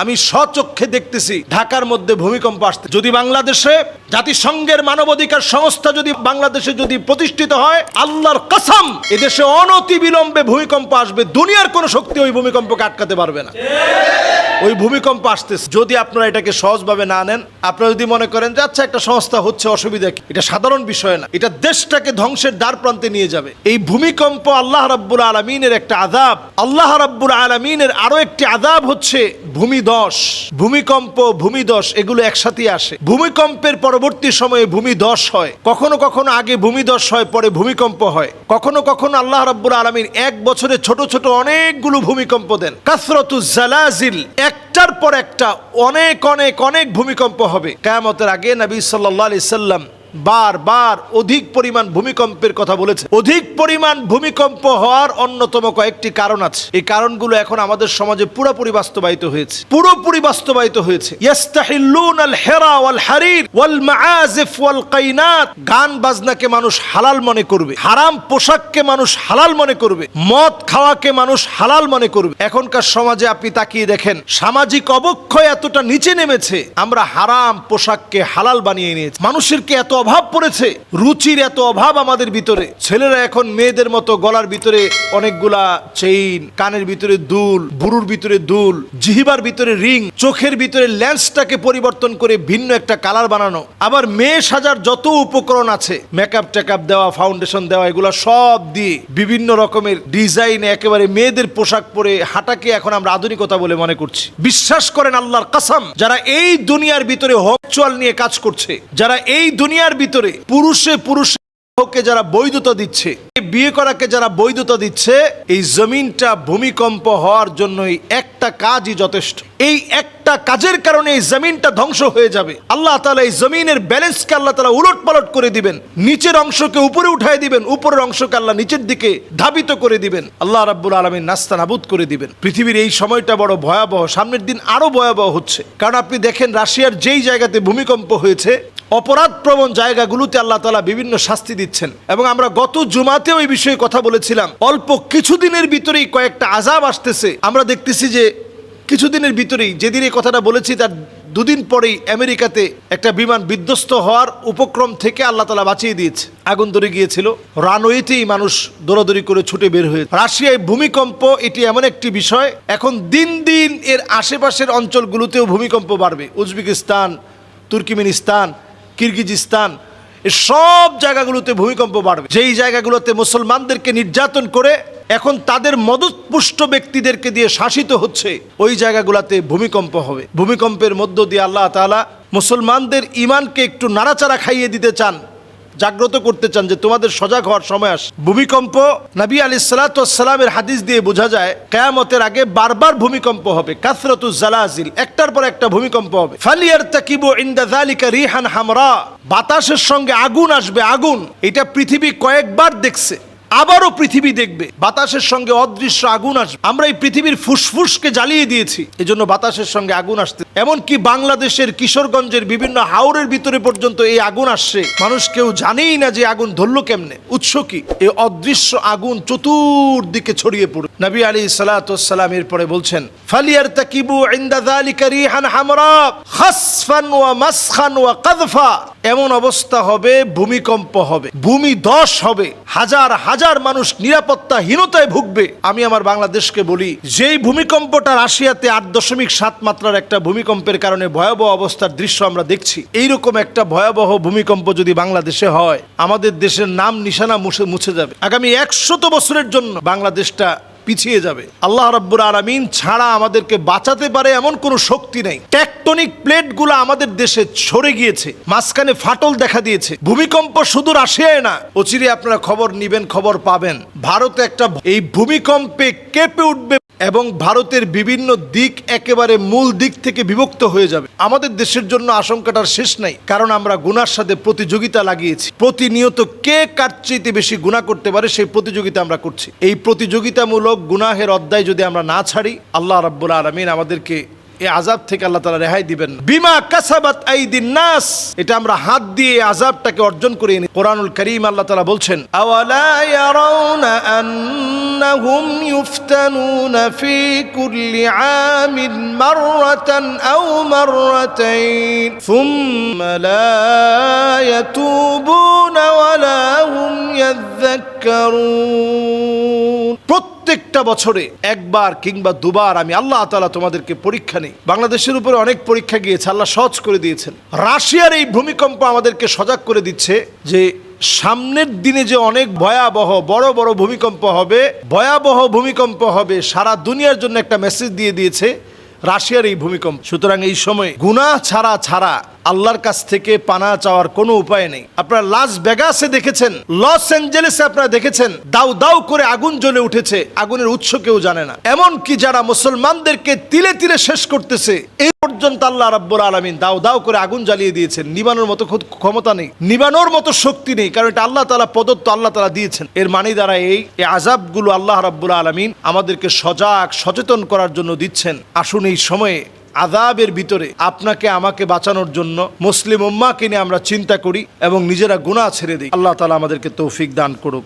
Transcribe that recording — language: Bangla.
আমি স্বচক্ষে দেখতেছি ঢাকার মধ্যে ভূমিকম্প আসছে। যদি বাংলাদেশে জাতিসংঘের মানবাধিকার সংস্থা যদি বাংলাদেশে যদি প্রতিষ্ঠিত হয়, আল্লাহর কসম এদেশে অনতি বিলম্বে ভূমিকম্প আসবে। দুনিয়ার কোন শক্তি ওই ভূমিকম্পকে আটকাতে পারবে না। ওই ভূমিকম্প আসতেছে। যদি আপনারা এটাকে সহজভাবে না নেন, আপনারা যদি মনে করেন যে আচ্ছা একটা সংস্থা হচ্ছে, অসুবিধা কি, এটা সাধারণ বিষয় না, এটা দেশটাকে ধ্বংসের দ্বার প্রান্তে নিয়ে যাবে। এই ভূমিকম্প আল্লাহ রাব্বুল আলামিনের একটা আযাব। আল্লাহ রাব্বুল আলামিনের আরো একটি আযাব হচ্ছে ভূমিধস। ভূমিকম্প, ভূমিধস এগুলো একসাথে আসে। ভূমিকম্পের পরবর্তী সময়ে ভূমিধস হয়, কখনো কখনো আগে ভূমিধস হয় পরে ভূমিকম্প হয়, কখনো কখনো আল্লাহ রাব্বুল আলামিন এক বছরে ছোট ছোট অনেকগুলো ভূমিকম্প দেন। কাসরাতুজ জালাজিল, একটার পর একটা অনেক অনেক অনেক ভূমিকম্প হবে। কিয়ামতের আগে নবী সাল্লাল্লাহু আলাইহি সাল্লাম বারবার অধিক পরিমাণ ভূমিকম্পের কথা বলেছে। অধিক পরিমাণ ভূমিকম্প হওয়ার অন্যতম কয়েকটি কারণ আছে। এই কারণগুলো এখন আমাদের সমাজে পুরোপুরি বাস্তবায়িত হয়েছে, পুরোপুরি বাস্তবায়িত হয়েছে। ইস্তাহিল্লুনাল হিরা ওয়াল হারির ওয়াল মাআজিফ ওয়াল কাইনাত, গান বাজনাকে মানুষ হালাল মনে করবে, হারাম পোশাককে মানুষ হালাল মনে করবে, মদ খাওয়াকে মানুষ হালাল মনে করবে। এখনকার সমাজে আপনি তাকিয়ে দেখেন, সামাজিক অবক্ষয় এতটা নিচে নেমেছে, আমরা হারাম পোশাককে হালাল বানিয়ে নিয়েছি। মানুষের কি এত অভাব পড়েছে, রুচির এত অভাব আমাদের ভিতরে। ছেলেরা এখন মেয়েদের মতো গলার ভিতরে অনেকগুলা চেইন, কানের ভিতরে দুল, বুরুর ভিতরে দুল, জিহ্বার ভিতরে রিং, চোখের ভিতরে লেন্সটাকে পরিবর্তন করে ভিন্ন একটা কালার বানানো। আবার মেয়ে সাজার যত উপকরণ আছে, মেকআপ টেকআপ দেওয়া, ফাউন্ডেশন দেওয়া, এগুলা সব দিয়ে বিভিন্ন রকমের ডিজাইনে একেবারে মেয়েদের পোশাক পরে হাঁটাকে এখন আমরা আধুনিকতা বলে মনে করছি। বিশ্বাস করেন আল্লাহর কসম, যারা এই দুনিয়ার ভিতরে হোমচুয়াল নিয়ে কাজ করছে, যারা এই দুনিয়ার ভিতরে পুরুষে পুরুষকে যারা বৈধতা দিচ্ছে, বিয়ে করাকে যারা বৈধতা দিচ্ছে, এই জমিনটা ভূমিকম্প হওয়ার জন্যই একটা কাজই যথেষ্ট। এই একটা কাজের কারণে এই জমিনটা ধ্বংস হয়ে যাবে। আল্লাহ তাআলা এই জমিনের ব্যালেন্সকে আল্লাহ তাআলা উলট পালট করে দিবেন। নিচের অংশকে উপরে উঠায় দিবেন, উপরের অংশকে আল্লাহ নিচের দিকে ধাবিত করে দিবেন। আল্লাহ রাব্বুল আলামিন নাস্তানাবুদ করে দিবেন। পৃথিবীর এই সময়টা বড় ভয়াবহ, সামনের দিন আরো ভয়াবহ হচ্ছে। কারণ আপনি দেখেন, রাশিয়ার যেই জায়গাতে ভূমিকম্প হয়েছে, অপরাধ প্রবণ জায়গাগুলোতে আল্লাহ তাআলা বিভিন্ন শাস্তি দিচ্ছেন। এবং আমরা গত জুমাতেও এই বিষয়ে কথা বলেছিলাম। অল্প কিছুদিনের ভিতরেই কয়েকটা আযাব আসতেছে। আমরা দেখতেছি যে কিছুদিনের ভিতরেই, যেদিন এই কথাটা বলেছি তার দুদিন পরেই আমেরিকাতে একটা বিমান বিধ্বস্ত হওয়ার উপক্রম থেকে আল্লাহ তাআলা বাঁচিয়ে দিয়েছে। আগুন ধরে গিয়েছিল, রানওয়েতেই মানুষ দৌড়াদৌড়ি করে ছুটে বের হয়েছে। রাশিয়ায় ভূমিকম্প এটি এমন একটি বিষয়, এখন দিন দিন এর আশেপাশের অঞ্চলগুলোতেও ভূমিকম্প বাড়বে। উজবেকিস্তান, তুর্কমেনিস্তান, কিরগিজস্তান, এই সব জায়গাগুলোতে ভূমিকম্প বাড়বে। যেই জায়গাগুলোতে মুসলমানদেরকে নির্যাতন করে এখন তাদের মদতপুষ্ট ব্যক্তিদেরকে দিয়ে শাসিত হচ্ছে, ওই জায়গাগুলোতে ভূমিকম্প হবে। ভূমিকম্পের মধ্য দিয়ে আল্লাহ তাআলা মুসলমানদের ঈমানকে একটু নাড়াচাড়া খাইয়ে দিতে চান, জাগ্রত করতে চান যে তোমাদের সজাগ হওয়ার সময় আসে। ভূমিকম্প নবী আলাইহিস সালাতু ওয়াস সালামের হাদিস দিয়ে বোঝা যায়, কিয়ামতের আগে বারবার ভূমিকম্প হবে। কাসরাতুজ জালাজিল, একটার পর একটা ভূমিকম্প হবে। ফালিয়ারতাকিবু ইনদা যালিকা রিহান হামরা, বাতাসের সঙ্গে আগুন আসবে। আগুন এটা পৃথিবী কয়েকবার দেখছে, আবারও পৃথিবী দেখবে। বাতাসের সঙ্গে অদৃশ্য আগুন আসবে। আমরা এই পৃথিবীর ফুসফুসকে জ্বালিয়ে দিয়েছি, এজন্য বাতাসের সঙ্গে আগুন আসছে। এমনকি বাংলাদেশের কিশোরগঞ্জের বিভিন্ন হাওরের ভিতরে পর্যন্ত এই আগুন আসছে। মানুষ কেউ জানেই না যে আগুন ধরলো কেমনে, উৎস কি। এই অদৃশ্য আগুন চতুর্দিকে ছড়িয়ে পড়ে। নবী আলাইহিস সালাতু ওয়াস সালাম এরপরে বলছেন, ফালিয়ারতাকিবু ইনদা যালিকা রিহান হামরা খাসফান ওয়া মাসখান ওয়া কাযফা, এমন অবস্থা হবে, ভূমিকম্প হবে, ভূমিধস হবে, হাজার হাজার মানুষ নিরাপত্তাহীনতায় ভুগবে। আমি আমার বাংলাদেশকে বলি, যেই ভূমিকম্পটা রাশিয়াতে 8.7 মাত্রার একটা ভূমিকম্পের কারণে ভয়াবহ অবস্থার দৃশ্য আমরা দেখছি, এইরকম একটা ভয়াবহ ভূমিকম্প যদি বাংলাদেশে হয়, আমাদের দেশের নাম নিশানা মুছে যাবে। আগামী 100 বছরের জন্য বাংলাদেশটা পিছিয়ে যাবে। আল্লাহ রাব্বুল আলামিন ছাড়া আমাদেরকে বাঁচাতে পারে এমন কোনো শক্তি নেই। টেকটনিক প্লেটগুলো আমাদের দেশে সরে গিয়েছে, মাঝখানে ফাটল দেখা দিয়েছে। ভূমিকম্প শুধু রাশিয়ায় না, অচিরে আপনারা খবর নিবেন, খবর পাবেন ভারতে একটা এই ভূমিকম্পে কেঁপে উঠবে এবং ভারতের বিভিন্ন দিক একেবারে মূল দিক থেকে বিভক্ত হয়ে যাবে। আমাদের দেশের জন্য আশঙ্কাটার শেষ নাই, কারণ আমরা গুনার সাথে প্রতিযোগিতা লাগিয়েছি। প্রতিনিয়ত কে কার চেয়ে বেশি গুনাহ করতে পারে সেই প্রতিযোগিতা আমরা করছি। এই প্রতিযোগিতামূলক গুনাহের অধ্যায় যদি আমরা না ছাড়ি, আল্লাহ রাব্বুল আলামিন আমাদেরকে এই আযাব থেকে আল্লাহ তাআলা রেহাই দিবেন না। বিমা কাসাবাত আইদিন নাস, এটা আমরা হাত দিয়ে আযাবটাকে অর্জন করে নিই। কোরআনুল কারীম আল্লাহ তাআলা বলছেন, আওয়ালা ইয়ারাউনা আন্নাহুম ইফতানুনা ফি কুল্লি আমিন মাররাতান আও মাররাতাইন সুম্মা লা ইয়াতুবুনা ওয়ালা হুম ইয়াযাক্কারুন। প্রত্যেকটা বছরে একবার কিংবা দুবার আমি আল্লাহ তাআলা তোমাদেরকে পরীক্ষা নেই। বাংলাদেশের উপরে অনেক পরীক্ষা গিয়েছে, আল্লাহ সহজ করে দিয়েছেন। রাশিয়ার এই ভূমিকম্প আমাদেরকে সজাগ করে দিচ্ছে যে সামনের দিনে যে অনেক ভয়াবহ বড় বড় ভূমিকম্প হবে, ভয়াবহ ভূমিকম্প হবে, সারা দুনিয়ার জন্য একটা মেসেজ দিয়ে দিয়েছে রাশিয়ার এই ভূমিকম্প। সুতরাং এই সময় গুনাহ ছাড়া আল্লাহর কাছ থেকে পানা চাওয়ার কোনো উপায় নেই। আপনারা লাস ভেগাসে দেখেছেন, লস অ্যাঞ্জেলেসে আপনারা দেখেছেন দাউ দাউ করে আগুন জ্বলে উঠেছে, আগুনের উৎস কেউ জানে না। এমনকি যারা মুসলমানদেরকে তিলে তিলে শেষ করতেছে এই পর্যন্ত আল্লাহ রাব্বুল আলামিন দাউ দাউ করে আগুন জ্বালিয়ে দিয়েছেন। নিবানোর মতো ক্ষমতা নেই, নিবানোর মতো শক্তি নেই, কারণ এটা আল্লাহ তাআলা প্রদত্ত, আল্লাহ তাআলা দিয়েছেন। এর মানে দ্বারা এই আযাবগুলো আল্লাহ রাব্বুল আলামিন আমাদেরকে সচেতন করার জন্য দিচ্ছেন। আসুন এই সময়ে আযাবের ভিতরে আপনাকে আমাকে বাঁচানোর জন্য মুসলিম উম্মাহকে নিয়ে আমরা চিন্তা করি এবং নিজেরা গুনাহ ছেড়ে দিই। আল্লাহ তাআলা আমাদেরকে তৌফিক দান করুক।